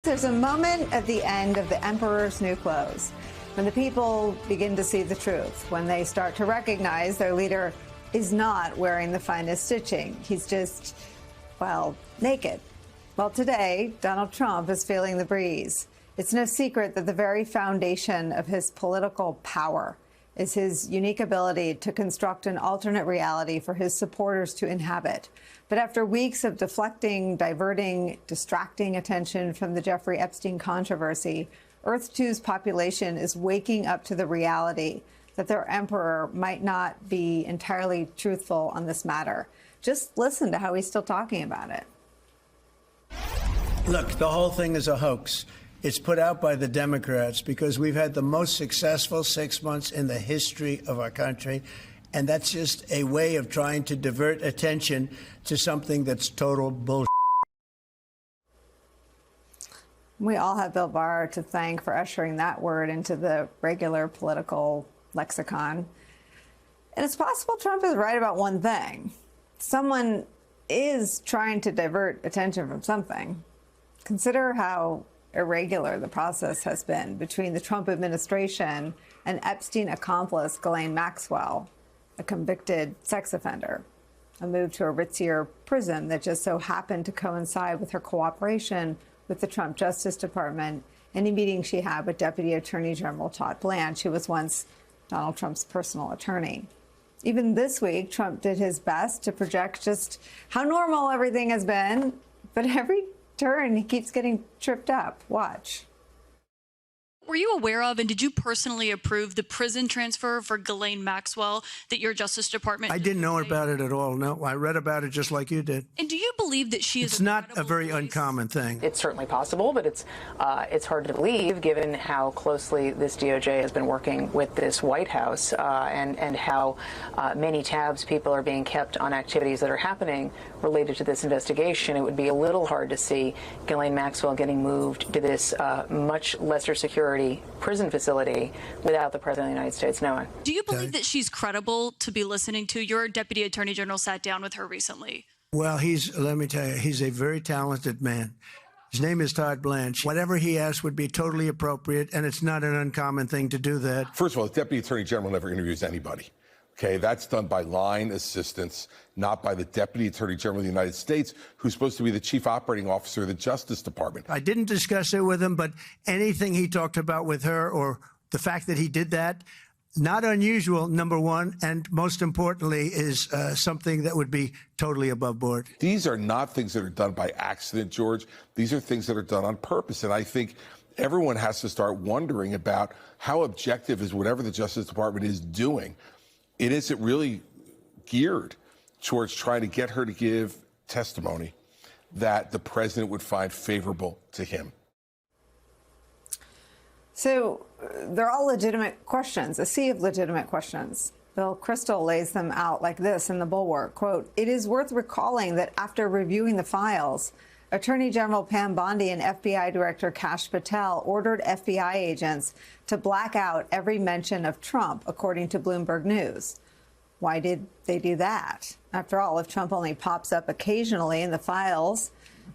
There's a moment at the end of the emperor's new clothes when the people begin to see the truth, when they start to recognize their leader is not wearing the finest stitching. He's just, well, naked. Well, today, Donald Trump is feeling the breeze. It's no secret that the very foundation of his political power is his unique ability to construct an alternate reality for his supporters to inhabit. But after weeks of deflecting, diverting, distracting attention from the Jeffrey Epstein controversy, Earth 2's population is waking up to the reality that their emperor might not be entirely truthful on this matter. Just listen to how he's still talking about it. Look, the whole thing is a hoax. It's put out by the Democrats because we've had the most successful 6 months in the history of our country. And that's just a way of trying to divert attention to something that's total bullshit. We all have Bill Barr to thank for ushering that word into the regular political lexicon. And it's possible Trump is right about one thing. Someone is trying to divert attention from something. Consider how irregular the process has been between the Trump administration and Epstein accomplice Ghislaine Maxwell, a convicted sex offender, a move to a ritzier prison that just so happened to coincide with her cooperation with the Trump Justice Department and a meeting she had with Deputy Attorney General Todd Blanche, who was once Donald Trump's personal attorney. Even this week, Trump did his best to project just how normal everything has been, but every turn he keeps getting tripped up. Watch. Were you aware of and did you personally approve the prison transfer for Ghislaine Maxwell that your Justice Department? I didn't know about it at all. No, I read about it just like you did. And do you believe that she is? It's not a very uncommon thing. It's certainly possible, but it's hard to believe given how closely this DOJ has been working with this White House and how many tabs people are being kept on activities that are happening related to this investigation. It would be a little hard to see Ghislaine Maxwell getting moved to this much lesser security prison facility without the President of the United States knowing. Do you believe that she's credible to be listening to? Your Deputy Attorney General sat down with her recently. Well, let me tell you, he's a very talented man. His name is Todd Blanche. Whatever he asks would be totally appropriate, and it's not an uncommon thing to do that. First of all, the Deputy Attorney General never interviews anybody. Okay, that's done by line assistants, not by the Deputy Attorney General of the United States, who's supposed to be the Chief Operating Officer of the Justice Department. I didn't discuss it with him, but anything he talked about with her or the fact that he did that, not unusual, number one, and most importantly, is something that would be totally above board. These are not things that are done by accident, George. These are things that are done on purpose. And I think everyone has to start wondering about how objective is whatever the Justice Department is doing. It isn't really geared towards trying to get her to give testimony that the president would find favorable to him. So they're all legitimate questions, a sea of legitimate questions. Bill Kristol lays them out like this in The Bulwark, quote, "It is worth recalling that after reviewing the files, Attorney General Pam Bondi and FBI Director Kash Patel ordered FBI agents to black out every mention of Trump, according to Bloomberg News. Why did they do that? After all, if Trump only pops up occasionally in the files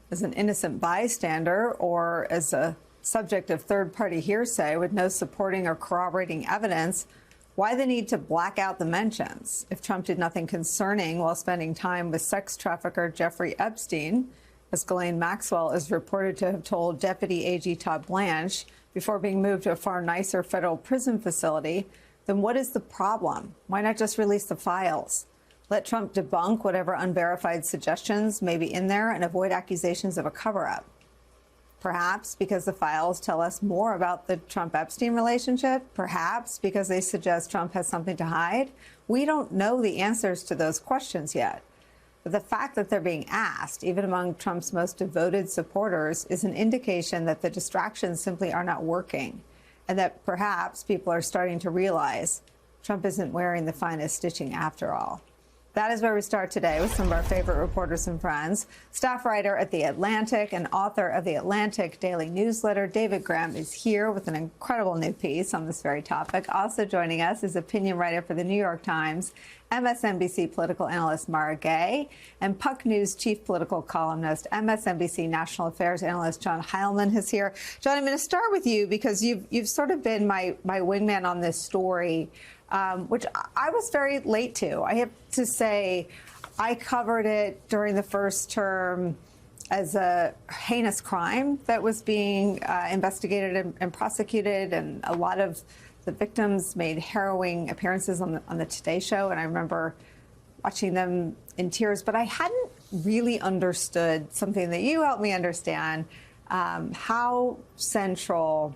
as an innocent bystander or as a subject of third-party hearsay with no supporting or corroborating evidence, why the need to black out the mentions? If Trump did nothing concerning while spending time with sex trafficker Jeffrey Epstein, as Ghislaine Maxwell is reported to have told Deputy AG Todd Blanche before being moved to a far nicer federal prison facility, then what is the problem? Why not just release the files? Let Trump debunk whatever unverified suggestions may be in there and avoid accusations of a cover-up. Perhaps because the files tell us more about the Trump-Epstein relationship? Perhaps because they suggest Trump has something to hide? We don't know the answers to those questions yet. But the fact that they're being asked, even among Trump's most devoted supporters, is an indication that the distractions simply are not working, and that perhaps people are starting to realize Trump isn't wearing the finest stitching after all. That is where we start today with some of our favorite reporters and friends. Staff writer at The Atlantic and author of The Atlantic Daily Newsletter, David Graham, is here with an incredible new piece on this very topic. Also joining us is opinion writer for The New York Times, MSNBC political analyst Mara Gay, and Puck News chief political columnist, MSNBC national affairs analyst John Heilman is here. John, I'm going to start with you because you've sort of been my wingman on this story, which I was very late to. I have to say, I covered it during the first term as a heinous crime that was being investigated and prosecuted, and a lot of the victims made harrowing appearances on the Today Show, and I remember watching them in tears. But I hadn't really understood something that you helped me understand, how central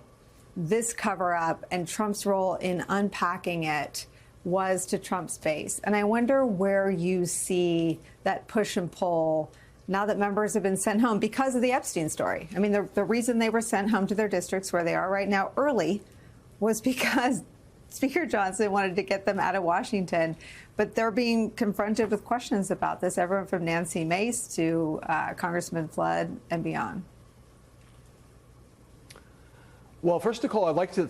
this cover-up and Trump's role in unpacking it was to Trump's base. And I wonder where you see that push and pull now that members have been sent home because of the Epstein story. I mean, the reason they were sent home to their districts where they are right now early was because Speaker Johnson wanted to get them out of Washington. But they're being confronted with questions about this, everyone from Nancy Mace to Congressman Flood and beyond. Well, first of all, I'd like to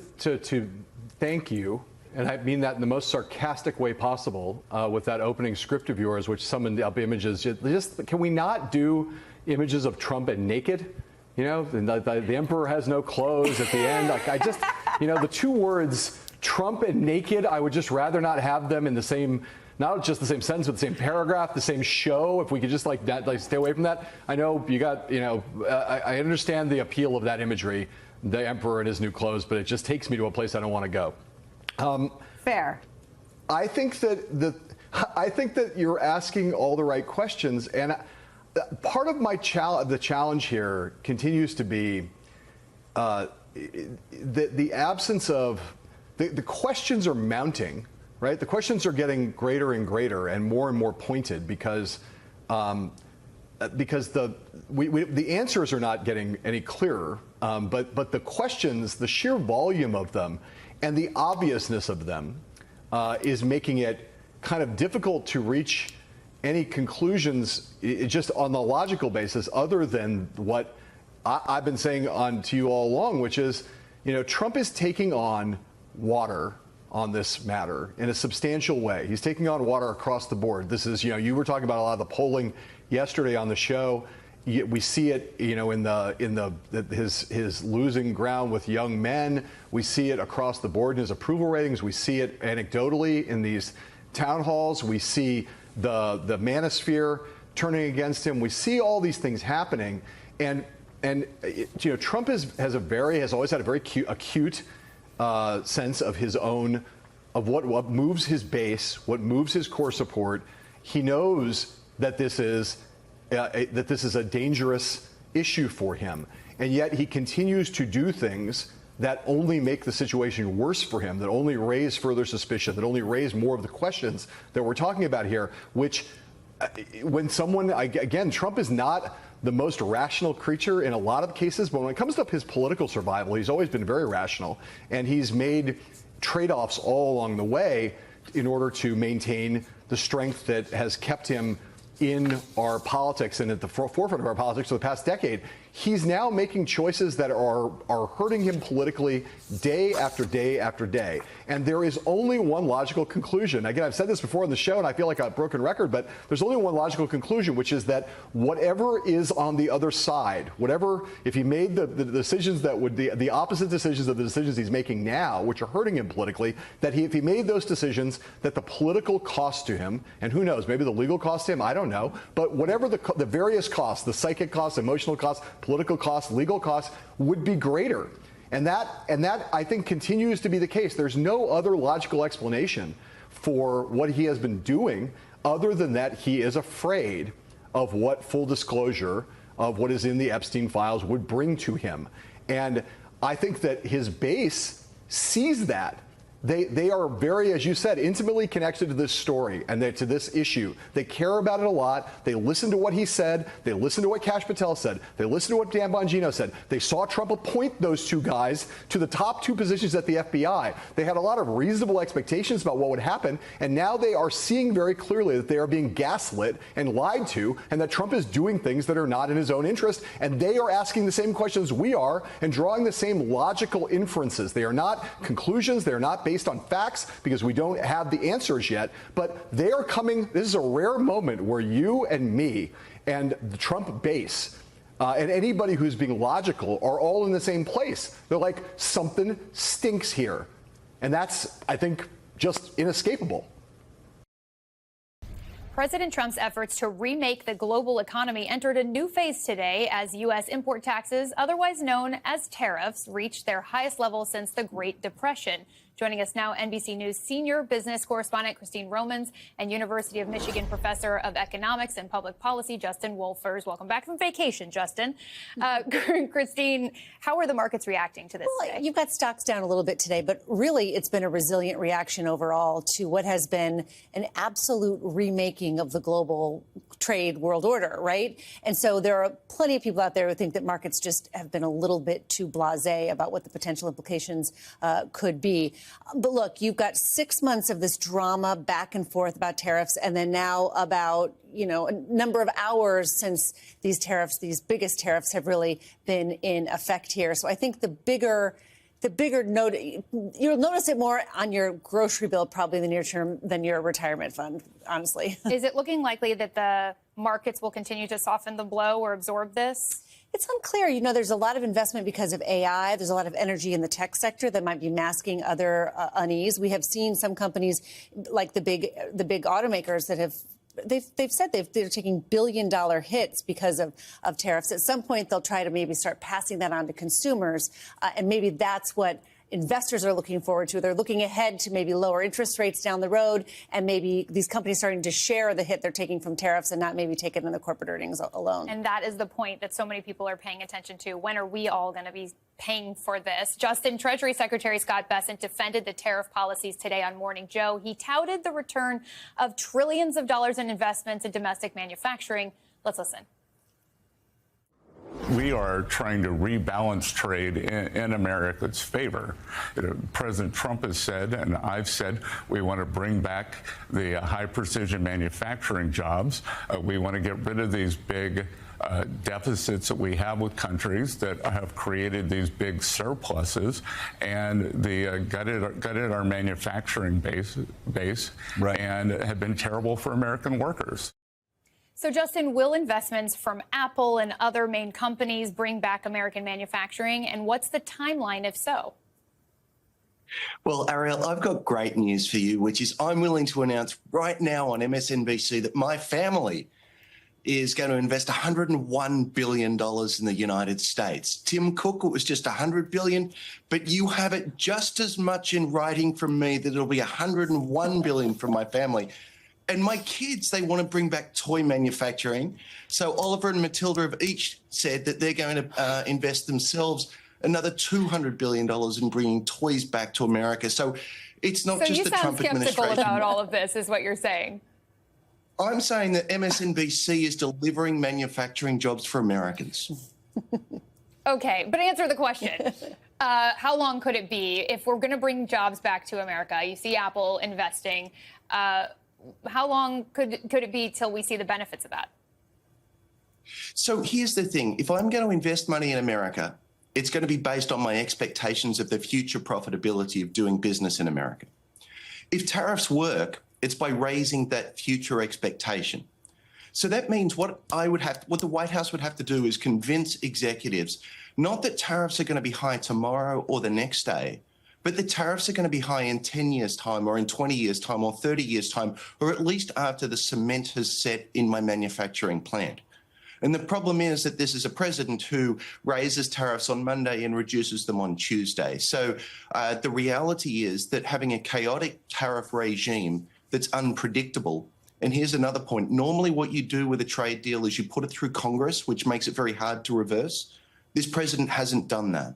thank you, and I mean that in the most sarcastic way possible, with that opening script of yours, which summoned up images. Just can we not do images of Trump and naked? You know, the emperor has no clothes at the end. Like, I just, you know, the two words Trump and naked, I would just rather not have them in the same, not just the same sentence, but the same paragraph, the same show. If we could just like stay away from that. I know you got, you know, I understand the appeal of that imagery, the emperor in his new clothes, but it just takes me to a place I don't want to go. Fair. I think that you're asking all the right questions, and part of my the challenge here continues to be the absence of the questions are mounting, right? The questions are getting greater and greater and more pointed because the answers are not getting any clearer, but the questions, the sheer volume of them, and the obviousness of them is making it kind of difficult to reach any conclusions just on the logical basis other than what I've been saying to you all along, which is, you know, Trump is taking on water on this matter in a substantial way. He's taking on water across the board. This is, you know, you were talking about a lot of the polling yesterday on the show. We see it, you know, his losing ground with young men. We see it across the board in his approval ratings. We see it anecdotally in these town halls. We see the manosphere turning against him. We see all these things happening, and you know, Trump has always had a very acute sense of his own, of what moves his base, what moves his core support. He knows that this is a dangerous issue for him, and yet he continues to do things that only make the situation worse for him, that only raise further suspicion, that only raise more of the questions that we're talking about here, which when someone, again, Trump is not the most rational creature in a lot of cases, but when it comes to his political survival, he's always been very rational, and he's made trade-offs all along the way in order to maintain the strength that has kept him in our politics and at the forefront of our politics for the past decade. He's now making choices that are hurting him politically day after day after day. And there is only one logical conclusion. Again, I've said this before on the show, and I feel like a broken record, but there's only one logical conclusion, which is that whatever is on the other side, whatever, if he made the decisions that would the opposite decisions of the decisions he's making now, which are hurting him politically, that if he made those decisions, that the political cost to him, and who knows, maybe the legal cost to him, I don't know, but whatever the various costs, the psychic costs, emotional costs, political costs, legal costs, would be greater. And that I think continues to be the case. There's no other logical explanation for what he has been doing other than that he is afraid of what full disclosure of what is in the Epstein files would bring to him. And I think that his base sees that They are very, as you said, intimately connected to this story and to this issue. They care about it a lot. They listen to what he said. They listen to what Kash Patel said. They listen to what Dan Bongino said. They saw Trump appoint those two guys to the top two positions at the FBI. They had a lot of reasonable expectations about what would happen, and now they are seeing very clearly that they are being gaslit and lied to, and that Trump is doing things that are not in his own interest, and they are asking the same questions we are and drawing the same logical inferences. They are not conclusions. They are not based on facts because we don't have the answers yet, but they are coming. This is a rare moment where you and me and the Trump base and anybody who's being logical are all in the same place. They're like, something stinks here. And that's, I think, just inescapable. President Trump's efforts to remake the global economy entered a new phase today as U.S. import taxes, otherwise known as tariffs, reached their highest level since the Great Depression. Joining us now, NBC News senior business correspondent Christine Romans and University of Michigan professor of economics and public policy Justin Wolfers. Welcome back from vacation, Justin. Christine, how are the markets reacting to this today? You've got stocks down a little bit today, but really it's been a resilient reaction overall to what has been an absolute remaking of the global trade world order, right? And so there are plenty of people out there who think that markets just have been a little bit too blasé about what the potential implications could be. But look, you've got 6 months of this drama back and forth about tariffs, and then now about, a number of hours since these tariffs, these biggest tariffs, have really been in effect here. So I think the bigger note, you'll notice it more on your grocery bill probably in the near term than your retirement fund, honestly. Is it looking likely that the markets will continue to soften the blow or absorb this? It's unclear. There's a lot of investment because of AI. There's a lot of energy in the tech sector that might be masking other unease. We have seen some companies like the big automakers that have they've said they're taking billion-dollar hits because of tariffs. At some point, they'll try to maybe start passing that on to consumers, and maybe that's what investors are looking forward to. They're looking ahead to maybe lower interest rates down the road, and maybe these companies starting to share the hit they're taking from tariffs and not maybe take it in the corporate earnings alone. And that is the point that so many people are paying attention to. When are we all going to be paying for this? Justin, Treasury Secretary Scott Bessent defended the tariff policies today on Morning Joe. He touted the return of trillions of dollars in investments in domestic manufacturing. Let's listen. We are trying to rebalance trade in America's favor. President Trump has said, and I've said, we want to bring back the high-precision manufacturing jobs. We want to get rid of these big deficits that we have with countries that have created these big surpluses, and the gutted our manufacturing base right, and have been terrible for American workers. So, Justin, will investments from Apple and other main companies bring back American manufacturing? And what's the timeline, if so? Well, Ariel, I've got great news for you, which is I'm willing to announce right now on MSNBC that my family is going to invest $101 billion in the United States. Tim Cook, it was just $100 billion, but you have it just as much in writing from me that it'll be $101 billion from my family. And my kids, they want to bring back toy manufacturing. So Oliver and Matilda have each said that they're going to invest themselves another $200 billion in bringing toys back to America. So it's not just the Trump administration. So you sound skeptical about all of this, is what you're saying. I'm saying that MSNBC is delivering manufacturing jobs for Americans. Okay, but answer the question. How long could it be if we're going to bring jobs back to America? You see Apple investing. How long could it be till we see the benefits of that? So here's the thing. If I'm going to invest money in America, it's going to be based on my expectations of the future profitability of doing business in America. If tariffs work, it's by raising that future expectation. So that means what the White House would have to do is convince executives, not that tariffs are going to be high tomorrow or the next day, but the tariffs are going to be high in 10 years' time or in 20 years' time or 30 years' time, or at least after the cement has set in my manufacturing plant. And the problem is that this is a president who raises tariffs on Monday and reduces them on Tuesday. So the reality is that having a chaotic tariff regime that's unpredictable. And here's another point. Normally what you do with a trade deal is you put it through Congress, which makes it very hard to reverse. This president hasn't done that.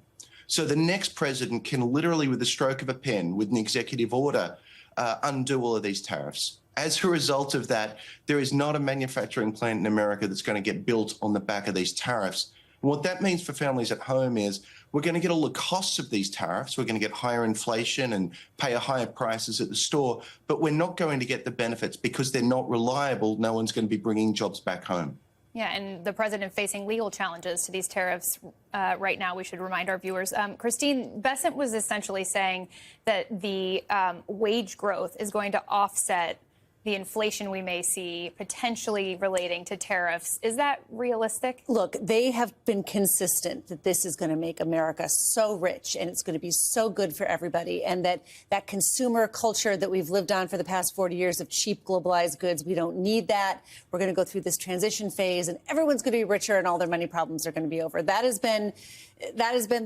So the next president can literally, with the stroke of a pen, with an executive order, undo all of these tariffs. As a result of that, there is not a manufacturing plant in America that's going to get built on the back of these tariffs. And what that means for families at home is we're going to get all the costs of these tariffs. We're going to get higher inflation and pay higher prices at the store, but we're not going to get the benefits because they're not reliable. No one's going to be bringing jobs back home. Yeah, and the president facing legal challenges to these tariffs right now, we should remind our viewers. Christine, Bessent was essentially saying that the wage growth is going to offset the inflation we may see potentially relating to tariffs. Is that realistic? Look, they have been consistent that this is going to make America so rich and it's going to be so good for everybody, and that consumer culture that we've lived on for the past 40 years of cheap globalized goods, we don't need that. We're going to go through this transition phase and everyone's going to be richer and all their money problems are going to be over. That has been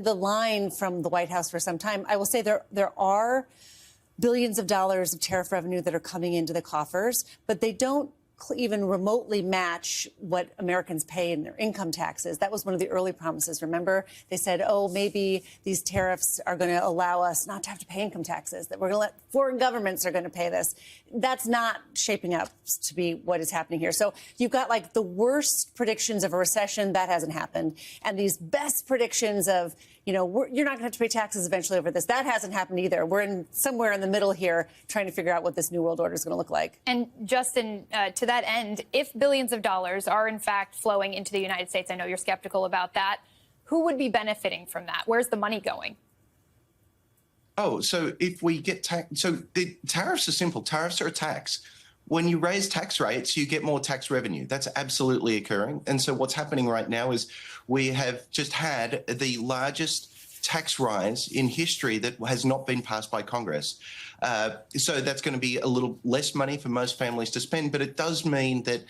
the line from the White House for some time. I will say there are billions of dollars of tariff revenue that are coming into the coffers, but they don't even remotely match what Americans pay in their income taxes. That was one of the early promises. Remember, they said, oh, maybe these tariffs are going to allow us not to have to pay income taxes, that we're going to let foreign governments are going to pay this. That's not shaping up to be what is happening here. So you've got like the worst predictions of a recession. That hasn't happened. And these best predictions of, you're not going to have to pay taxes eventually over this. That hasn't happened either. We're somewhere in the middle here trying to figure out what this new world order is going to look like. And Justin, to that end, if billions of dollars are in fact flowing into the United States, I know you're skeptical about that, who would be benefiting from that? Where's the money going? Oh, so if we get so the tariffs are simple. Tariffs are a tax. When you raise tax rates, you get more tax revenue. That's absolutely occurring. And so what's happening right now is we have just had the largest tax rise in history that has not been passed by Congress. So that's going to be a little less money for most families to spend, but it does mean that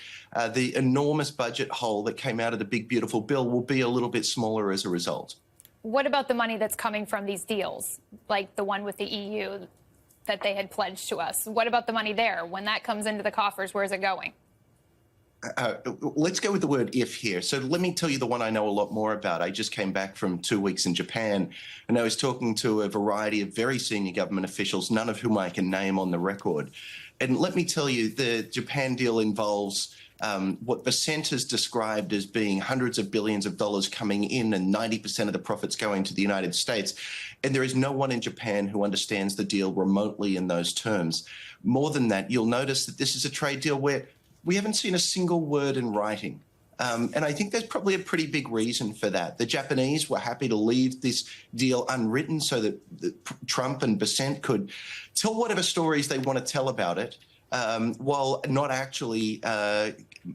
the enormous budget hole that came out of the big, beautiful bill will be a little bit smaller as a result. What about the money that's coming from these deals, like the one with the EU that they had pledged to us? What about the money there? When that comes into the coffers, where's it going? Let's go with the word if here. So let me tell you the one I know a lot more about. I just came back from 2 weeks in Japan, and I was talking to a variety of very senior government officials, none of whom I can name on the record. And let me tell you, the Japan deal involves what Bessent has described as being hundreds of billions of dollars coming in and 90% of the profits going to the United States. And there is no one in Japan who understands the deal remotely in those terms. More than that, you'll notice that this is a trade deal where we haven't seen a single word in writing. And I think there's probably a pretty big reason for that. The Japanese were happy to leave this deal unwritten so that Trump and Bessent could tell whatever stories they want to tell about it, while not actually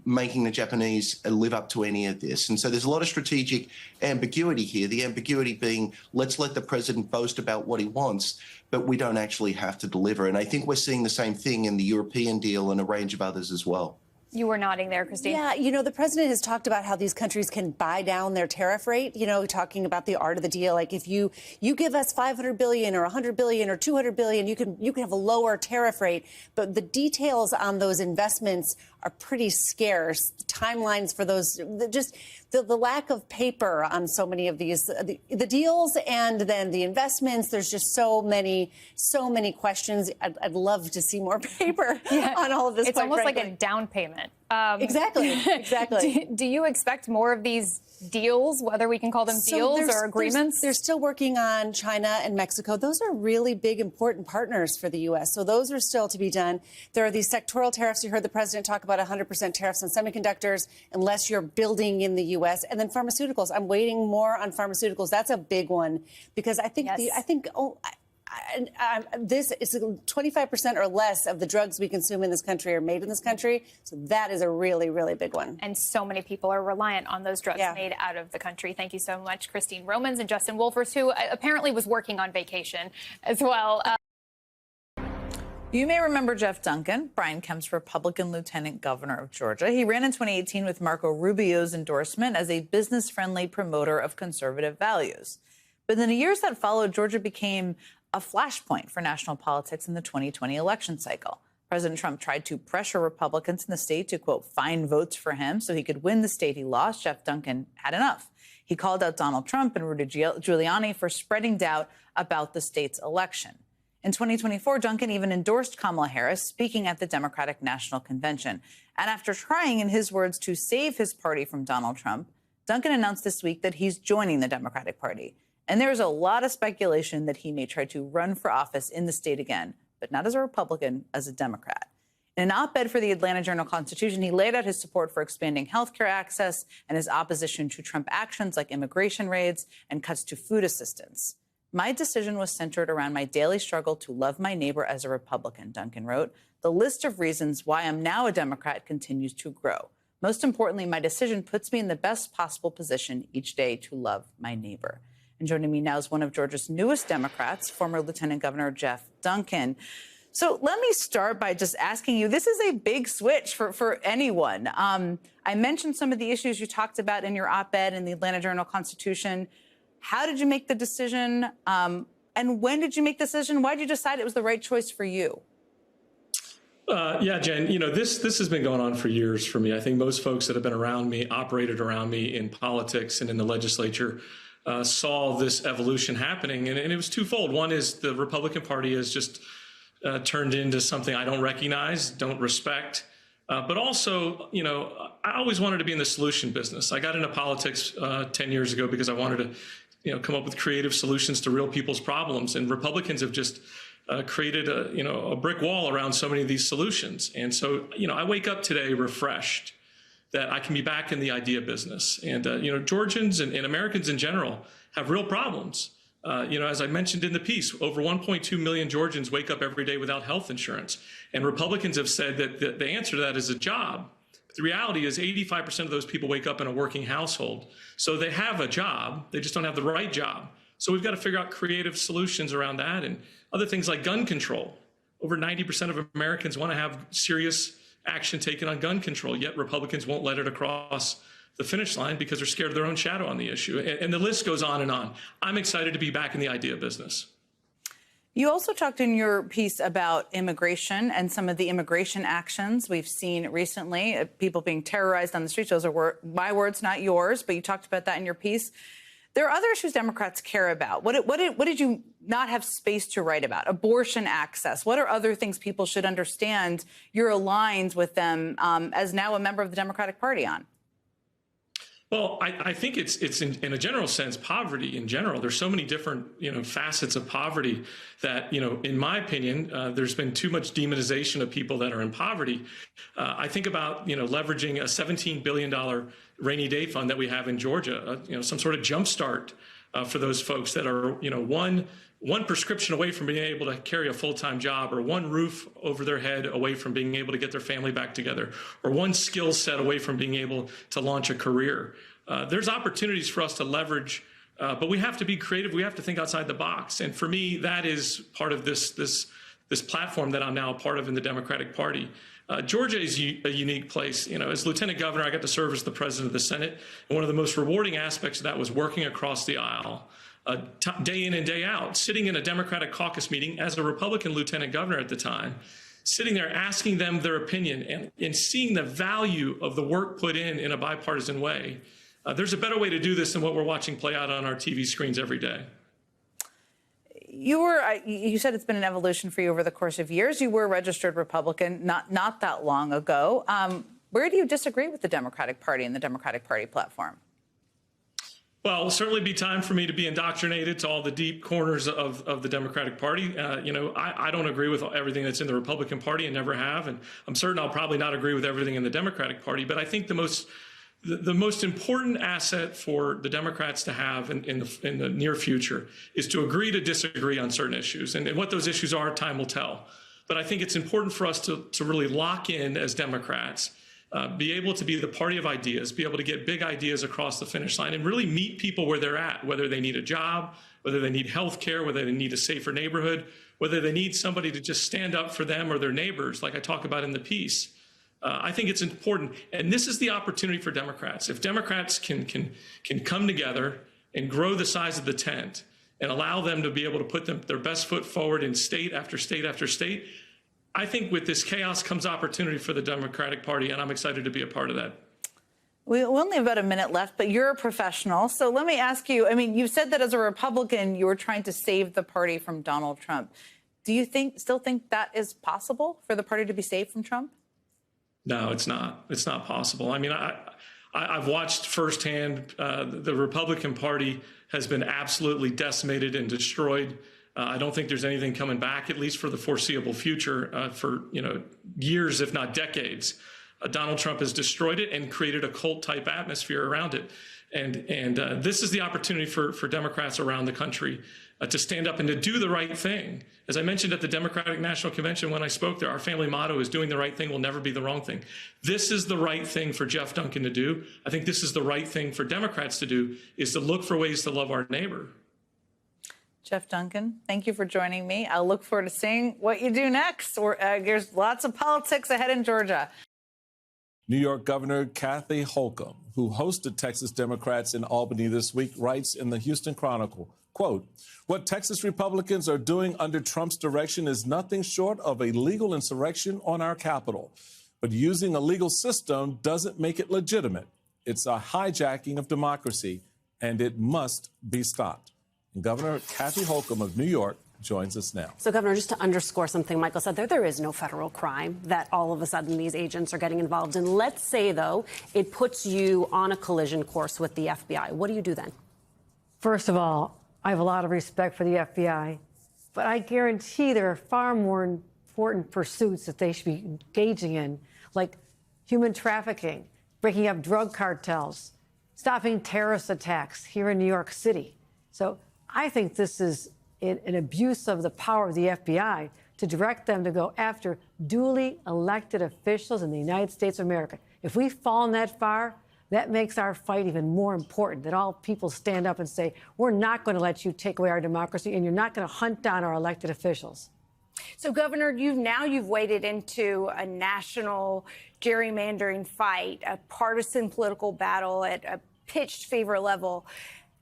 making the Japanese live up to any of this. And so there's a lot of strategic ambiguity here, the ambiguity being, let's let the president boast about what he wants, but we don't actually have to deliver. And I think we're seeing the same thing in the European deal and a range of others as well. You were nodding there, Christine. Yeah, the president has talked about how these countries can buy down their tariff rate, talking about the art of the deal. Like if you give us $500 billion or $100 billion or $200 billion, you can have a lower tariff rate. But the details on those investments are pretty scarce. The timelines for those, just the lack of paper on so many of these, the deals and then the investments. There's just so many questions. I'd love to see more paper on all of this. It's almost like a down payment. Exactly. Do you expect more of these deals, whether we can call them deals or agreements? They're still working on China and Mexico. Those are really big, important partners for the U.S. So those are still to be done. There are these sectoral tariffs. You heard the president talk about 100% tariffs on semiconductors, unless you're building in the U.S. And then pharmaceuticals. I'm waiting more on pharmaceuticals. That's a big one because I think this is 25% or less of the drugs we consume in this country are made in this country. So that is a really, really big one. And so many people are reliant on those drugs made out of the country. Thank you so much, Christine Romans and Justin Wolfers, who apparently was working on vacation as well. You may remember Jeff Duncan, Brian Kemp's Republican lieutenant governor of Georgia. He ran in 2018 with Marco Rubio's endorsement as a business-friendly promoter of conservative values. But in the years that followed, Georgia became a flashpoint for national politics in the 2020 election cycle. President Trump tried to pressure Republicans in the state to, quote, find votes for him so he could win the state he lost. Jeff Duncan had enough. He called out Donald Trump and Rudy Giuliani for spreading doubt about the state's election. In 2024, Duncan even endorsed Kamala Harris, speaking at the Democratic National Convention. And after trying, in his words, to save his party from Donald Trump, Duncan announced this week that he's joining the Democratic Party. And there's a lot of speculation that he may try to run for office in the state again, but not as a Republican, as a Democrat. In an op-ed for the Atlanta Journal-Constitution, he laid out his support for expanding health care access and his opposition to Trump actions like immigration raids and cuts to food assistance. My decision was centered around my daily struggle to love my neighbor as a Republican, Duncan wrote. The list of reasons why I'm now a Democrat continues to grow. Most importantly, my decision puts me in the best possible position each day to love my neighbor. And joining me now is one of Georgia's newest Democrats, former Lieutenant Governor Jeff Duncan. So let me start by just asking you, this is a big switch for anyone. I mentioned some of the issues you talked about in your op-ed in the Atlanta Journal-Constitution. How did you make the decision? And when did you make the decision? Why did you decide it was the right choice for you? Yeah, Jen, this has been going on for years for me. I think most folks that have been around me, operated around me in politics and in the legislature, saw this evolution happening. And it was twofold. One is the Republican Party has just turned into something I don't recognize, don't respect. But also, I always wanted to be in the solution business. I got into politics 10 years ago because I wanted to, come up with creative solutions to real people's problems. And Republicans have just created a brick wall around so many of these solutions. And so, I wake up today refreshed that I can be back in the idea business. And, Georgians and Americans in general have real problems. As I mentioned in the piece, over 1.2 million Georgians wake up every day without health insurance. And Republicans have said that the answer to that is a job. The reality is 85% of those people wake up in a working household. So they have a job, they just don't have the right job. So we've got to figure out creative solutions around that and other things like gun control. Over 90% of Americans want to have serious action taken on gun control, yet Republicans won't let it across the finish line because they're scared of their own shadow on the issue. And the list goes on and on. I'm excited to be back in the idea business. You also talked in your piece about immigration and some of the immigration actions we've seen recently, people being terrorized on the streets. Those are my words, not yours, but you talked about that in your piece. There are other issues Democrats care about. What did you not have space to write about? Abortion access. What are other things people should understand you're aligned with them as now a member of the Democratic Party on? Well, I think it's in a general sense, poverty in general. There's so many different, facets of poverty that, in my opinion, there's been too much demonization of people that are in poverty. I think about, leveraging a $17 billion rainy day fund that we have in Georgia, some sort of jumpstart for those folks that are, one prescription away from being able to carry a full-time job, or one roof over their head away from being able to get their family back together, or one skill set away from being able to launch a career. There's opportunities for us to leverage, but we have to be creative. We have to think outside the box. And for me, that is part of this platform that I'm now a part of in the Democratic Party. Georgia is a unique place. As Lieutenant Governor, I got to serve as the President of the Senate. And one of the most rewarding aspects of that was working across the aisle. Day in and day out, sitting in a Democratic caucus meeting as a Republican Lieutenant Governor at the time, sitting there asking them their opinion and seeing the value of the work put in a bipartisan way. There's a better way to do this than what we're watching play out on our TV screens every day. You said it's been an evolution for you over the course of years. You were a registered Republican not that long ago. Where do you disagree with the Democratic Party and the Democratic Party platform? Well, it'll certainly be time for me to be indoctrinated to all the deep corners of the Democratic Party. I don't agree with everything that's in the Republican Party and never have. And I'm certain I'll probably not agree with everything in the Democratic Party. But I think the most important asset for the Democrats to have in the near future is to agree to disagree on certain issues. And what those issues are, time will tell. But I think it's important for us to really lock in as Democrats, be able to be the party of ideas, be able to get big ideas across the finish line and really meet people where they're at, whether they need a job, whether they need health care, whether they need a safer neighborhood, whether they need somebody to just stand up for them or their neighbors, like I talk about in the piece. I think it's important. And this is the opportunity for Democrats. If Democrats can come together and grow the size of the tent and allow them to be able to put their best foot forward in state after state after state, I think with this chaos comes opportunity for the Democratic Party, and I'm excited to be a part of that. We only have about a minute left, but you're a professional. So let me ask you, I mean, you said that as a Republican, you were trying to save the party from Donald Trump. Do you still think that is possible for the party to be saved from Trump? No, it's not. It's not possible. I mean, I've watched firsthand the Republican Party has been absolutely decimated and destroyed. I don't think there's anything coming back, at least for the foreseeable future, for years, if not decades. Donald Trump has destroyed it and created a cult-type atmosphere around it. And this is the opportunity for Democrats around the country to stand up and to do the right thing. As I mentioned at the Democratic National Convention when I spoke there, our family motto is doing the right thing will never be the wrong thing. This is the right thing for Jeff Duncan to do. I think this is the right thing for Democrats to do, is to look for ways to love our neighbor. Jeff Duncan, thank you for joining me. I'll look forward to seeing what you do next. There's lots of politics ahead in Georgia. New York Governor Kathy Hochul, who hosted Texas Democrats in Albany this week, writes in the Houston Chronicle, quote, "What Texas Republicans are doing under Trump's direction is nothing short of a legal insurrection on our Capitol. But using a legal system doesn't make it legitimate. It's a hijacking of democracy, and it must be stopped." And Governor Kathy Hochul of New York joins us now. So, Governor, just to underscore something Michael said, there is no federal crime that all of a sudden these agents are getting involved in. Let's say, though, it puts you on a collision course with the FBI. What do you do then? First of all, I have a lot of respect for the FBI, but I guarantee there are far more important pursuits that they should be engaging in, like human trafficking, breaking up drug cartels, stopping terrorist attacks here in New York City. So I think this is an abuse of the power of the FBI to direct them to go after duly elected officials in the United States of America. If we've fallen that far, that makes our fight even more important, that all people stand up and say, we're not going to let you take away our democracy, and you're not going to hunt down our elected officials. So, Governor, you've waded into a national gerrymandering fight, a partisan political battle at a pitched fever level.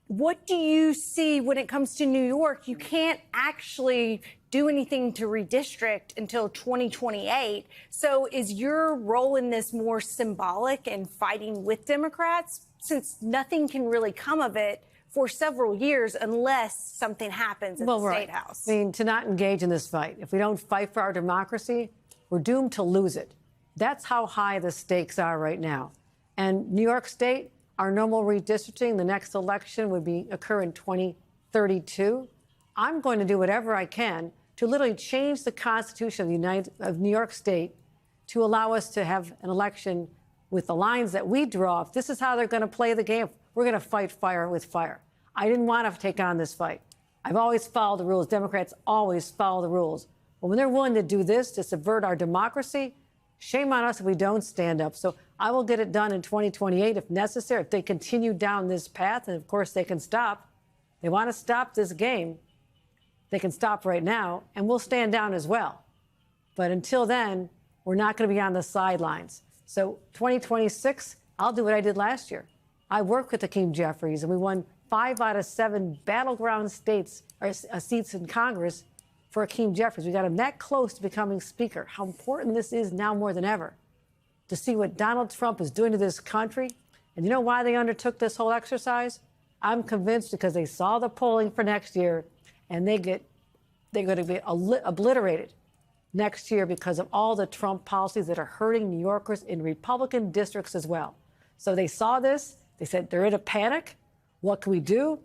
What do you see when it comes to New York? You can't actually do anything to redistrict until 2028. So is your role in this more symbolic and fighting with Democrats, since nothing can really come of it for several years unless something happens at the State House? I mean, to not engage in this fight. If we don't fight for our democracy, we're doomed to lose it. That's how high the stakes are right now. And New York State, our normal redistricting, the next election would occur in 2032. I'm going to do whatever I can to literally change the Constitution of New York State to allow us to have an election with the lines that we draw. If this is how they're going to play the game, we're going to fight fire with fire. I didn't want to take on this fight. I've always followed the rules. Democrats always follow the rules. But when they're willing to do this to subvert our democracy, shame on us if we don't stand up. So I will get it done in 2028 if necessary. If they continue down this path, and of course they can stop. They want to stop this game. They can stop right now, and we'll stand down as well. But until then, we're not going to be on the sidelines. So 2026, I'll do what I did last year. I worked with Hakeem Jeffries, and we won 5 out of 7 battleground states or seats in Congress for Hakeem Jeffries. We got him that close to becoming Speaker. How important this is now more than ever to see what Donald Trump is doing to this country. And you know why they undertook this whole exercise? I'm convinced because they saw the polling for next year, and they're going to be obliterated next year because of all the Trump policies that are hurting New Yorkers in Republican districts as well. So they saw this. They said, they're in a panic. What can we do?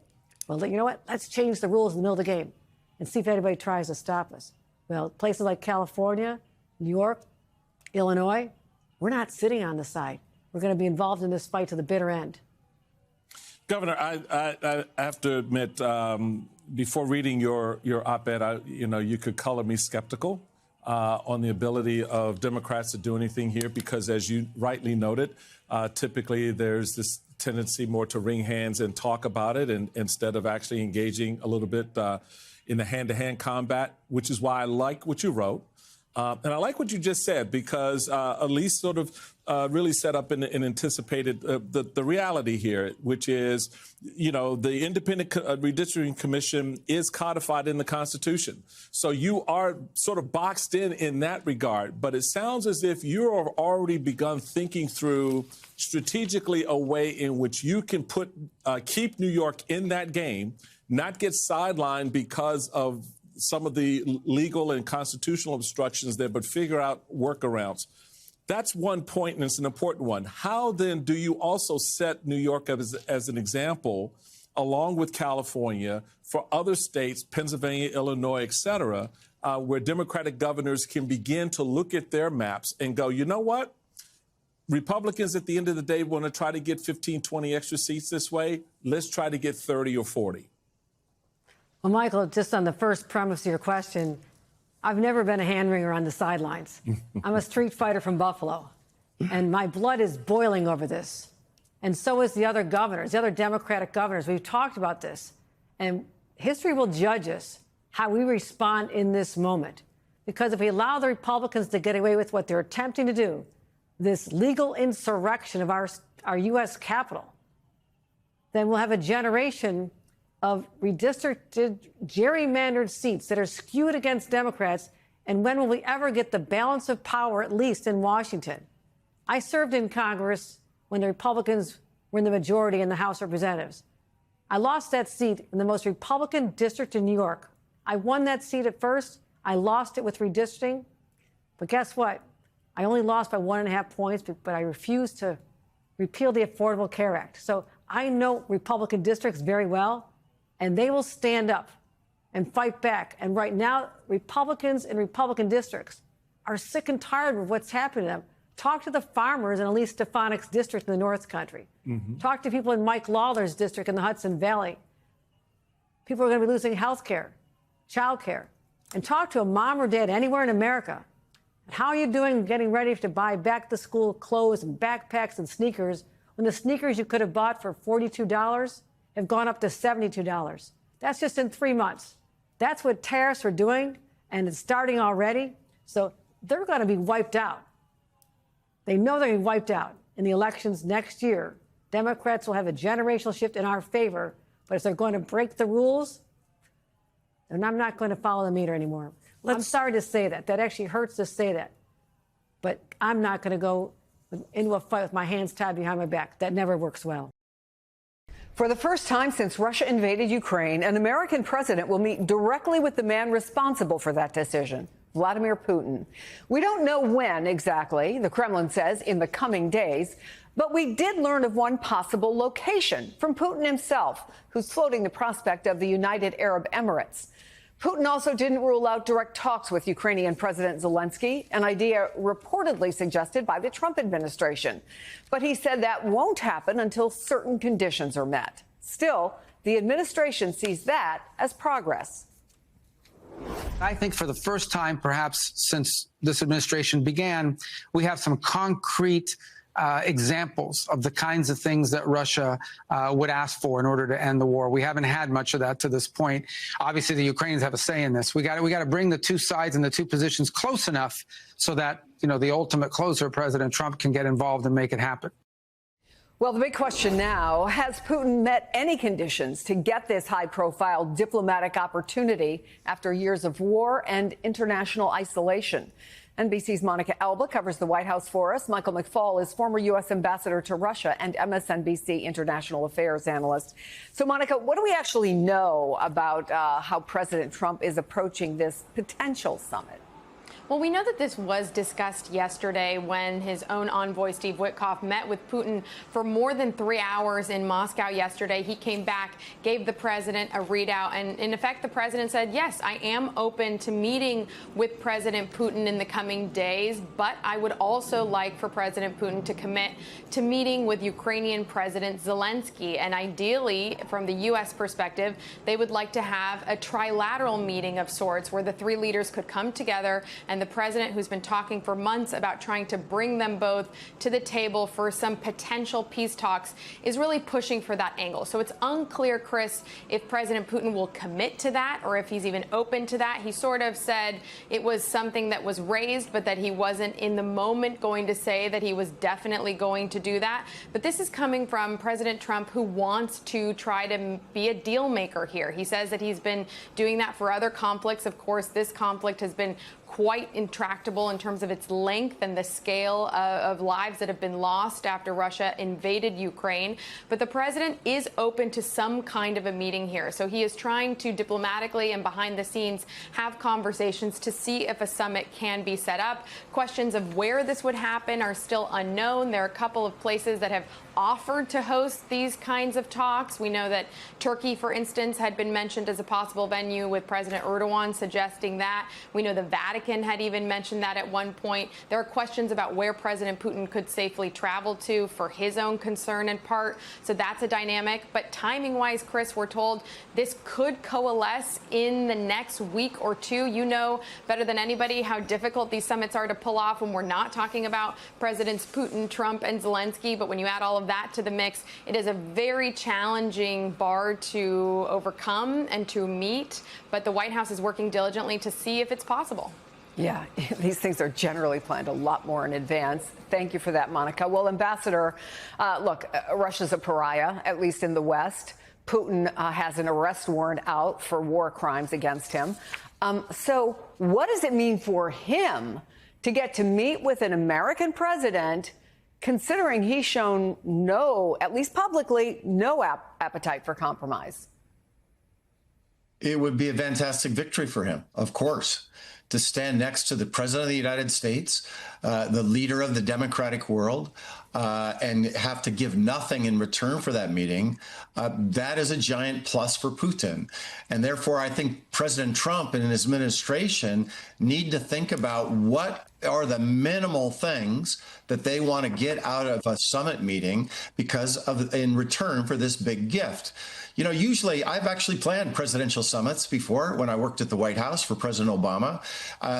Well, you know what? Let's change the rules in the middle of the game and see if anybody tries to stop us. Well, places like California, New York, Illinois, we're not sitting on the side. We're going to be involved in this fight to the bitter end. Governor, I have to admit, before reading your op-ed, you could color me skeptical on the ability of Democrats to do anything here, because as you rightly noted, typically there's this tendency more to wring hands and talk about it, and instead of actually engaging a little bit in the hand-to-hand combat, which is why I like what you wrote. And I like what you just said, because Elise sort of really set up and anticipated the reality here, which is, you know, the Independent Redistricting Commission is codified in the Constitution. So you are sort of boxed in that regard. But it sounds as if you have already begun thinking through strategically a way in which you can keep New York in that game, not get sidelined because of some of the legal and constitutional obstructions there, but figure out workarounds. That's one point, and it's an important one. How then do you also set New York up as an example, along with California, for other states, Pennsylvania, Illinois, et cetera, where Democratic governors can begin to look at their maps and go, you know what? Republicans at the end of the day want to try to get 15, 20 extra seats this way. Let's try to get 30 or 40. Well, Michael, just on the first premise of your question, I've never been a hand-wringer on the sidelines. I'm a street fighter from Buffalo, and my blood is boiling over this. And so is the other governors, the other Democratic governors. We've talked about this. And history will judge us how we respond in this moment. Because if we allow the Republicans to get away with what they're attempting to do, this legal insurrection of our U.S. Capitol, then we'll have a generation of redistricted, gerrymandered seats that are skewed against Democrats. And when will we ever get the balance of power, at least in Washington? I served in Congress when the Republicans were in the majority in the House of Representatives. I lost that seat in the most Republican district in New York. I won that seat at first. I lost it with redistricting. But guess what? I only lost by 1.5 points, but I refused to repeal the Affordable Care Act. So I know Republican districts very well, and they will stand up and fight back. And right now, Republicans in Republican districts are sick and tired of what's happening to them. Talk to the farmers in Elise Stefanik's district in the North Country. Talk to people in Mike Lawler's district in the Hudson Valley. People are going to be losing health care, child care. And talk to a mom or dad anywhere in America. How are you doing getting ready to buy back-to-school clothes and backpacks and sneakers when the sneakers you could have bought for $42 have gone up to $72? That's just in 3 months. That's what tariffs are doing, and it's starting already. So they're going to be wiped out. They know they're going to be wiped out in the elections next year. Democrats will have a generational shift in our favor, but if they're going to break the rules, then I'm not going to follow the meter anymore. I'm sorry to say that. That actually hurts to say that. But I'm not going to go into a fight with my hands tied behind my back. That never works well. For the first time since Russia invaded Ukraine, an American president will meet directly with the man responsible for that decision, Vladimir Putin. We don't know when exactly, the Kremlin says in the coming days, but we did learn of one possible location from Putin himself, who's floating the prospect of the United Arab Emirates. Putin also didn't rule out direct talks with Ukrainian President Zelensky, an idea reportedly suggested by the Trump administration. But he said that won't happen until certain conditions are met. Still, the administration sees that as progress. I think for the first time, perhaps since this administration began, we have some concrete examples of the kinds of things that Russia would ask for in order to end the war. We haven't had much of that to this point. Obviously, the Ukrainians have a say in this. We got to bring the two sides and the two positions close enough so that, you know, the ultimate closer, President Trump, can get involved and make it happen. Well, the big question now, has Putin met any conditions to get this high-profile diplomatic opportunity after years of war and international isolation? NBC's Monica Alba covers the White House for us. Michael McFaul is former U.S. ambassador to Russia and MSNBC international affairs analyst. So, Monica, what do we actually know about how President Trump is approaching this potential summit? Well, we know that this was discussed yesterday when his own envoy, Steve Witkoff, met with Putin for more than 3 hours in Moscow yesterday. He came back, gave the president a readout, and in effect, the president said, yes, I am open to meeting with President Putin in the coming days, but I would also like for President Putin to commit to meeting with Ukrainian President Zelensky. And ideally, from the U.S. perspective, they would like to have a trilateral meeting of sorts where the three leaders could come together and and the president, who's been talking for months about trying to bring them both to the table for some potential peace talks, is really pushing for that angle. So it's unclear, Chris, if President Putin will commit to that or if he's even open to that. He sort of said it was something that was raised, but that he wasn't in the moment going to say that he was definitely going to do that. But this is coming from President Trump, who wants to try to be a deal maker here. He says that he's been doing that for other conflicts. Of course, this conflict has been quite intractable in terms of its length and the scale of lives that have been lost after Russia invaded Ukraine. But the president is open to some kind of a meeting here. So he is trying to diplomatically and behind the scenes have conversations to see if a summit can be set up. Questions of where this would happen are still unknown. There are a couple of places that have offered to host these kinds of talks. We know that Turkey, for instance, had been mentioned as a possible venue, with President Erdogan suggesting that. We know the Vatican had even mentioned that at one point. There are questions about where President Putin could safely travel to for his own concern in part. So that's a dynamic. But timing-wise, Chris, we're told this could coalesce in the next week or two. You know better than anybody how difficult these summits are to pull off when we're not talking about Presidents Putin, Trump, and Zelensky. But when you add all of that to the mix, it is a very challenging bar to overcome and to meet. But the White House is working diligently to see if it's possible. Yeah, these things are generally planned a lot more in advance. Thank you for that, Monica. Well, Ambassador, look, Russia's a pariah, at least in the West. Putin has an arrest warrant out for war crimes against him. So what does it mean for him to get to meet with an American president, considering he's shown no, at least publicly, no appetite for compromise? It would be a fantastic victory for him, of course, to stand next to the president of the United States, the leader of the democratic world, and have to give nothing in return for that meeting. That is a giant plus for Putin. And therefore, I think President Trump and his administration need to think about what are the minimal things that they want to get out of a summit meeting in return for this big gift. You know, usually I've actually planned presidential summits before when I worked at the White House for President Obama.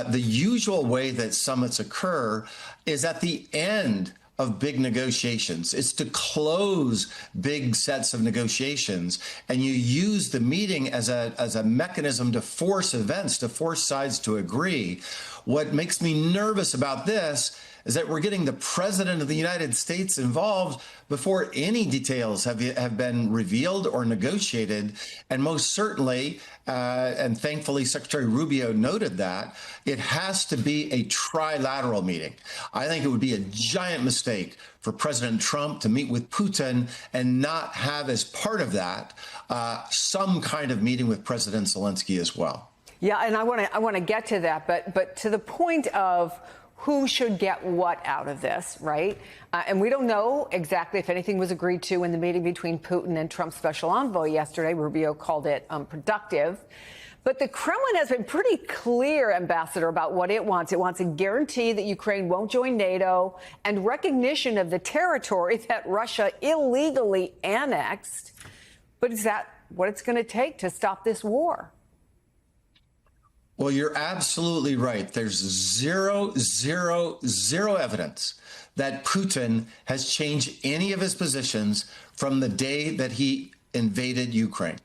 The usual way that summits occur is at the end of big negotiations. It's to close big sets of negotiations, and you use the meeting as a mechanism to force events, to force sides to agree. What makes me nervous about this is that we're getting the president of the United States involved before any details have been revealed or negotiated. And most certainly, and thankfully Secretary Rubio noted that, it has to be a trilateral meeting. I think it would be a giant mistake for President Trump to meet with Putin and not have as part of that some kind of meeting with President Zelensky as well. Yeah, and I want to get to that, but to the point of who should get what out of this, right? And we don't know exactly if anything was agreed to in the meeting between Putin and Trump's special envoy yesterday. Rubio called it productive. But the Kremlin has been pretty clear, Ambassador, about what it wants. It wants a guarantee that Ukraine won't join NATO and recognition of the territory that Russia illegally annexed. But is that what it's going to take to stop this war? Well, you're absolutely right. There's zero evidence that Putin has changed any of his positions from the day that he invaded Ukraine.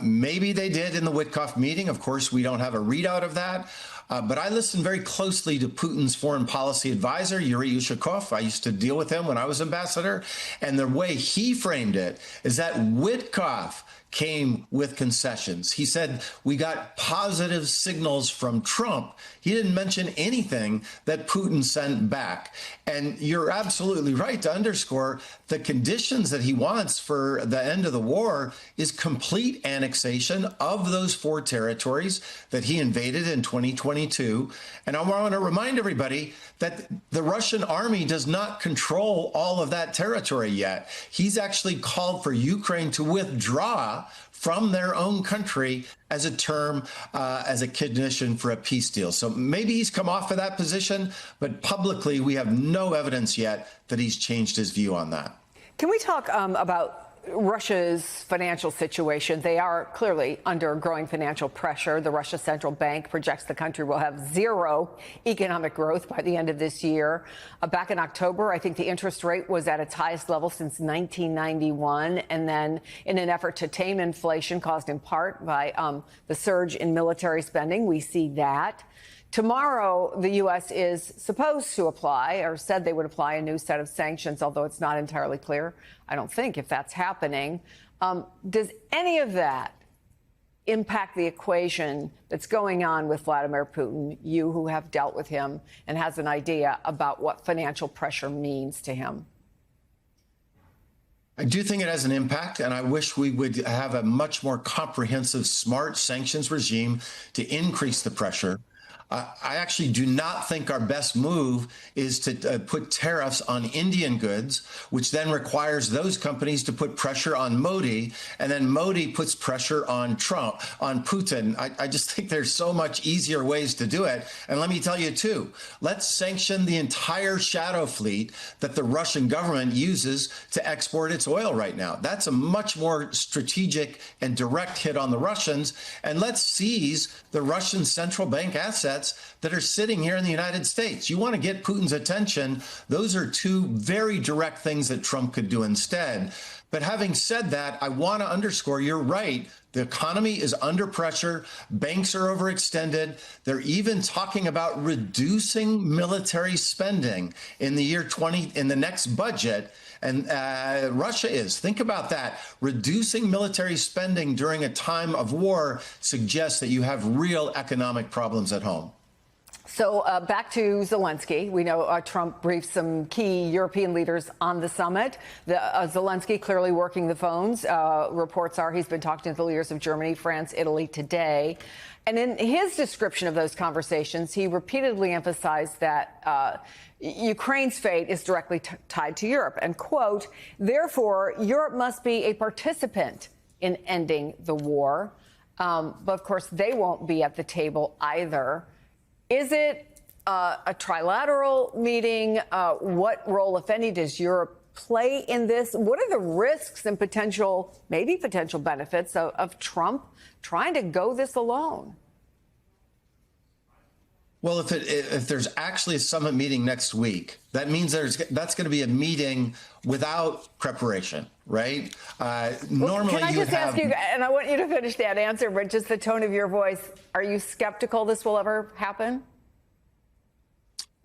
Maybe they did in the Witkoff meeting. Of course, we don't have a readout of that. But I listened very closely to Putin's foreign policy advisor, Yuri Ushakov. I used to deal with him when I was ambassador. And the way he framed it is that Witkoff came with concessions. He said, we got positive signals from Trump. He didn't mention anything that Putin sent back. And you're absolutely right to underscore the conditions that he wants for the end of the war is complete annexation of those 4 territories that he invaded in 2022. And I want to remind everybody that the Russian army does not control all of that territory yet. He's actually called for Ukraine to withdraw from their own country as a term, as a condition for a peace deal. So maybe he's come off of that position, but publicly we have no evidence yet that he's changed his view on that. Can we talk about Russia's financial situation. They are clearly under growing financial pressure. The Russia Central Bank projects the country will have zero economic growth by the end of this year. Back in October, I think the interest rate was at its highest level since 1991. And then in an effort to tame inflation caused in part by the surge in military spending, we see that. Tomorrow, the U.S. is supposed to apply, or said they would apply, a new set of sanctions, although it's not entirely clear, I don't think, if that's happening. Does any of that impact the equation that's going on with Vladimir Putin, you who have dealt with him and has an idea about what financial pressure means to him? I do think it has an impact, and I wish we would have a much more comprehensive, smart sanctions regime to increase the pressure. I actually do not think our best move is to put tariffs on Indian goods, which then requires those companies to put pressure on Modi, and then Modi puts pressure on Trump, on Putin. I just think there's so much easier ways to do it. And let me tell you, too, let's sanction the entire shadow fleet that the Russian government uses to export its oil right now. That's a much more strategic and direct hit on the Russians. And let's seize the Russian central bank assets that are sitting here in the United States. You want to get Putin's attention. Those are two very direct things that Trump could do instead. But having said that, I want to underscore, you're right. The economy is under pressure. Banks are overextended. They're even talking about reducing military spending in the year in the next budget. And Russia is. Think about that. Reducing military spending during a time of war suggests that you have real economic problems at home. So back to Zelensky. We know Trump briefed some key European leaders on the summit. Zelensky clearly working the phones. Reports are he's been talking to the leaders of Germany, France, Italy today. And in his description of those conversations, he repeatedly emphasized that Ukraine's fate is directly tied to Europe. And, quote, therefore, Europe must be a participant in ending the war. But, of course, they won't be at the table either. Is it a trilateral meeting? What role, if any, does Europe play in this? What are the risks and maybe potential benefits of Trump trying to go this alone? Well, if there's actually a summit meeting next week, that means that's going to be a meeting without preparation, right? Normally, can I just ask you, and I want you to finish that answer, but just the tone of your voice, are you skeptical this will ever happen?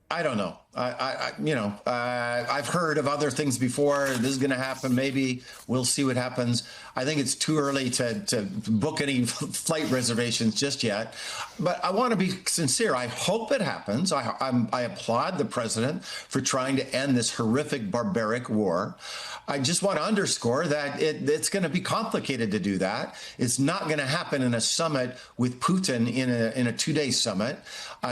I don't know. I've heard of other things before. This is going to happen. Maybe we'll see what happens. I think it's too early to book any flight reservations just yet. But I want to be sincere. I hope it happens. I applaud the president for trying to end this horrific, barbaric war. I just want to underscore that it's going to be complicated to do that. It's not going to happen in a summit with Putin in a 2-day summit.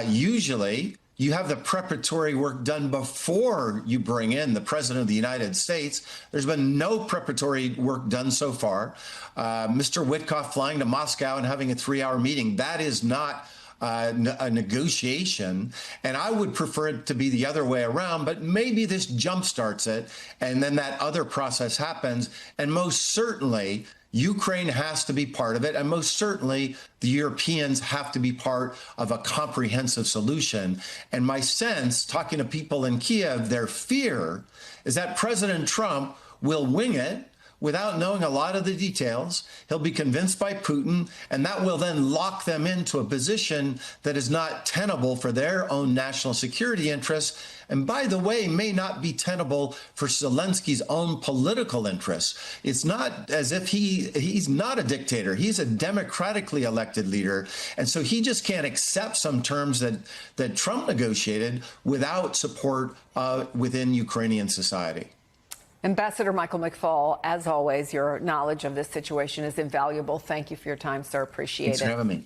Usually, you have the preparatory work done before you bring in the president of the United States. There's been no preparatory work done so far. Mr. Witkoff flying to Moscow and having a 3-hour meeting, that is not a negotiation. And I would prefer it to be the other way around, but maybe this jumpstarts it, and then that other process happens. And most certainly, Ukraine has to be part of it, and most certainly the Europeans have to be part of a comprehensive solution. And my sense, talking to people in Kiev, their fear is that President Trump will wing it without knowing a lot of the details. He'll be convinced by Putin, and that will then lock them into a position that is not tenable for their own national security interests. And by the way, may not be tenable for Zelensky's own political interests. It's not as if he's not a dictator. He's a democratically elected leader. And so he just can't accept some terms that Trump negotiated without support within Ukrainian society. Ambassador Michael McFaul, as always, your knowledge of this situation is invaluable. Thank you for your time, sir. Appreciate it. Thanks for having me.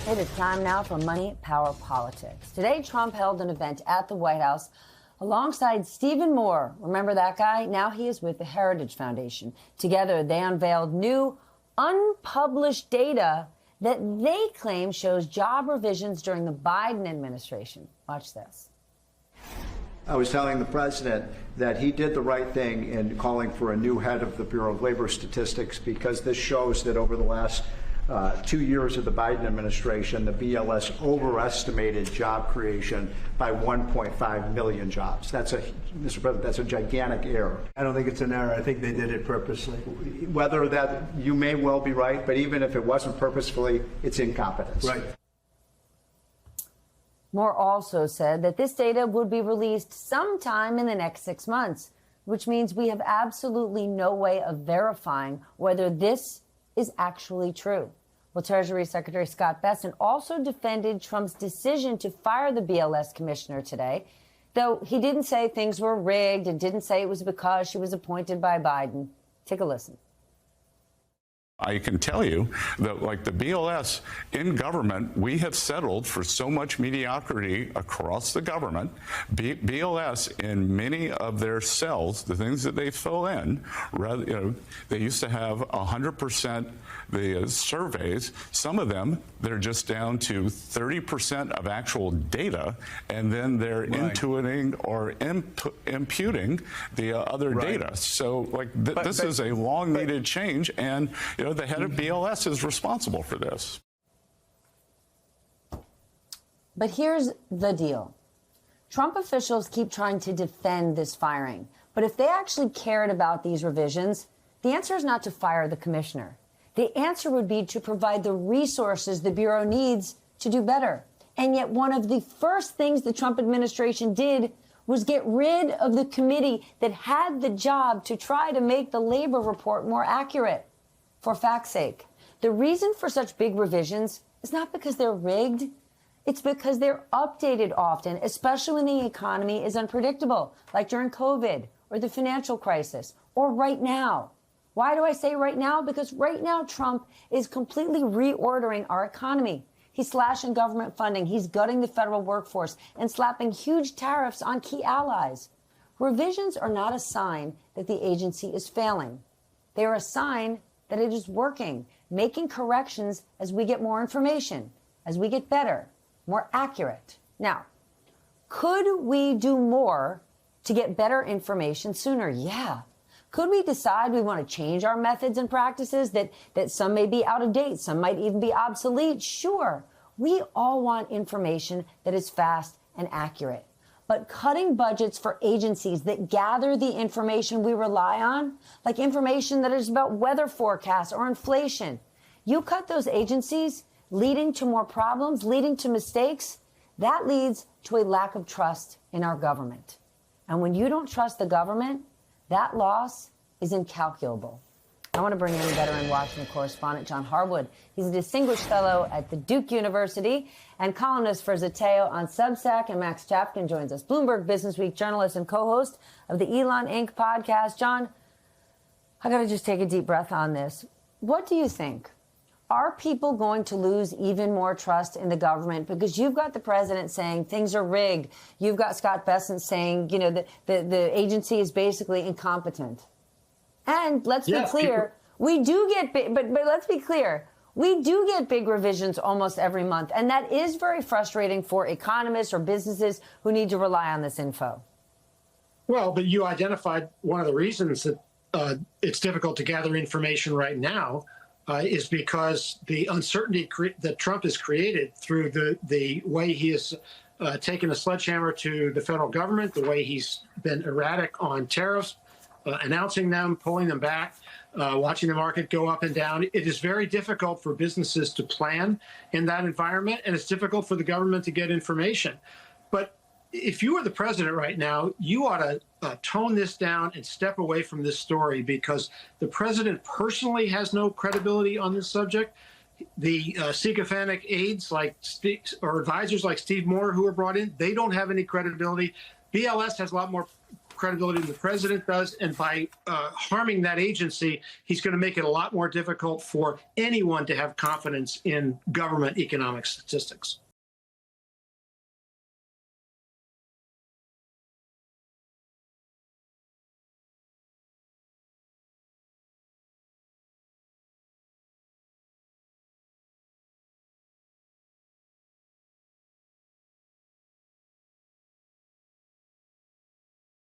It is time now for Money, Power, Politics. Today, Trump held an event at the White House alongside Stephen Moore. Remember that guy? Now he is with the Heritage Foundation. Together, they unveiled new, unpublished data that they claim shows job revisions during the Biden administration. Watch this. I was telling the president that he did the right thing in calling for a new head of the Bureau of Labor Statistics, because this shows that over the last 2 years of the Biden administration, the BLS overestimated job creation by 1.5 million jobs. Mr. President, that's a gigantic error. I don't think it's an error. I think they did it purposely. Whether that, you may well be right, but even if it wasn't purposefully, it's incompetence. Right. Moore also said that this data would be released sometime in the next 6 months, which means we have absolutely no way of verifying whether this is actually true. Well, Treasury Secretary Scott Bessent also defended Trump's decision to fire the BLS commissioner today, though he didn't say things were rigged and didn't say it was because she was appointed by Biden. Take a listen. I can tell you that, like the BLS in government, we have settled for so much mediocrity across the government. BLS in many of their cells, the things that they fill in, rather, they used to have 100% the surveys. Some of them, they're just down to 30% of actual data, and then they're intuiting or imputing the other data. So, this is a long-needed change, and the head of BLS is responsible for this. But here's the deal. Trump officials keep trying to defend this firing. But if they actually cared about these revisions, the answer is not to fire the commissioner. The answer would be to provide the resources the Bureau needs to do better. And yet one of the first things the Trump administration did was get rid of the committee that had the job to try to make the labor report more accurate. For fact's sake, the reason for such big revisions is not because they're rigged. It's because they're updated often, especially when the economy is unpredictable, like during COVID or the financial crisis or right now. Why do I say right now? Because right now, Trump is completely reordering our economy. He's slashing government funding. He's gutting the federal workforce and slapping huge tariffs on key allies. Revisions are not a sign that the agency is failing. They are a sign that it is working, making corrections as we get more information, as we get better, more accurate. Now, could we do more to get better information sooner? Yeah. Could we decide we want to change our methods and practices, that some may be out of date, some might even be obsolete? Sure. We all want information that is fast and accurate. But cutting budgets for agencies that gather the information we rely on, like information that is about weather forecasts or inflation, you cut those agencies, leading to more problems, leading to mistakes. That leads to a lack of trust in our government. And when you don't trust the government, that loss is incalculable. I want to bring in veteran Washington correspondent John Harwood. He's a distinguished fellow at the Duke University and columnist for Zateo on Substack. And Max Chapkin joins us, Bloomberg Businessweek journalist and co-host of the Elon Inc. podcast. John, I got to just take a deep breath on this. What do you think? Are people going to lose even more trust in the government? Because you've got the president saying things are rigged. You've got Scott Bessent saying, the agency is basically incompetent. And let's be clear, we do get big, but let's be clear, we do get big revisions almost every month. And that is very frustrating for economists or businesses who need to rely on this info. Well, but you identified one of the reasons that it's difficult to gather information right now is because the uncertainty that Trump has created through the way he has taken a sledgehammer to the federal government, the way he's been erratic on tariffs, announcing them, pulling them back, watching the market go up and down. It is very difficult for businesses to plan in that environment, and it's difficult for the government to get information. But if you were the president right now, you ought to tone this down and step away from this story, because the president personally has no credibility on this subject. The sycophantic aides or advisors like Steve Moore who are brought in, they don't have any credibility. BLS has a lot more credibility than the president does, and by harming that agency, he's going to make it a lot more difficult for anyone to have confidence in government economic statistics.